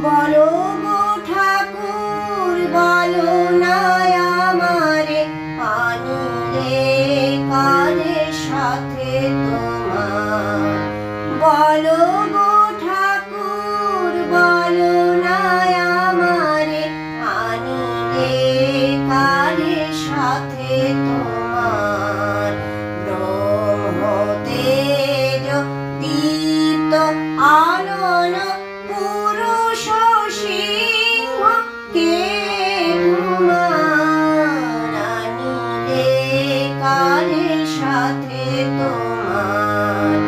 বলো গো ঠাকুর বলো না আমারে আনিলে কারে সাথে তোমার। বলো গো ঠাকুর বলো না আমারে আনিলে কারে সাথে তোমার। ব্রহ্ম তেজ দীপ্ত আনন পুরুষ সিংহ কে তোমার। আনিলে কারে সাথে তোমার।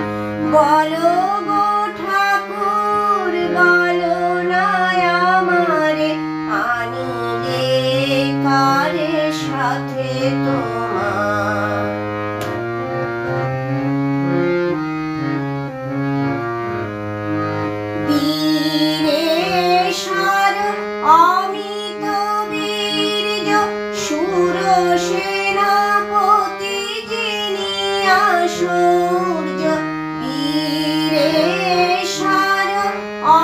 বলো গো ঠাকুর বলো না আমারে আনিলে কারে সাথে তোমার। বীরেশ্বর অমিত বীর্য শূর সেনাপতি যিনি আসূর্য। বীরেশ্বর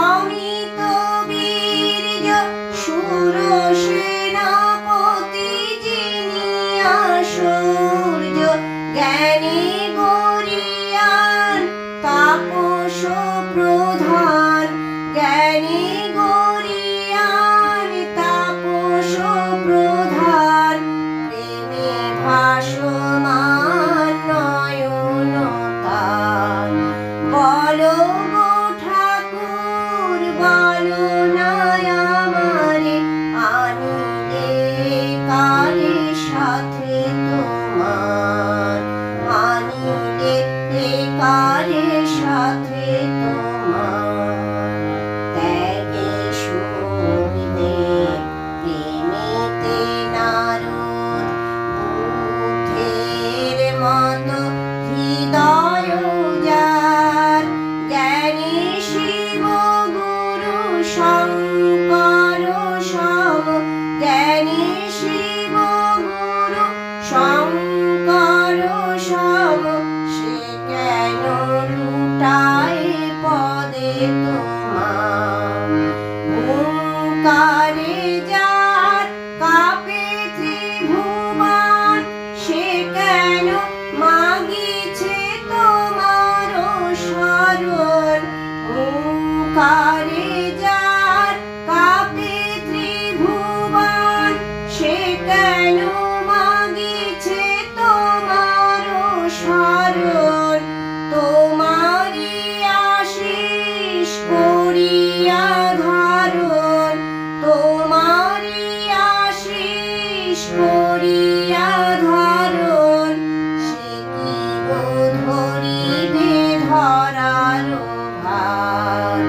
অমিত বীর্য শূর সেনাপতি যিনি আসূর্য। জ্ঞানী গরীয়ান তাপস প্রধান। জ্ঞানী গরীয়ান তাপস প্রধান। প্রেমে ভাসমান নয়ন তার। বলো গো ঠাকুর বলো না আমারে আনিলে কারে সাথে তোমার। আনিলে কারে সাথে তোমার। ত্যাগে সুখদেব প্রেমেতে নারদ বুদ্ধের মতো হৃদয় যার। জ্ঞানী শিব গুরু শঙ্কর সম। জ্ঞানী শিব গুরু শঙ্কর সম। সে কেন লুটায় পদে তোমার। ওঙ্কারে যার কাঁপে ত্রিভুবন সে কেন মাগিছে তোমার শরণ। ওঙ্কারে যার কাঁপে ত্রিভুবন সে কেন মাগিছে তোমার শরণ। তোমারি আশিস করিয়া ধারণ। তোমারি আশিস করিয়া ধারণ। সে কি গো ধরিবে ধরার ভার।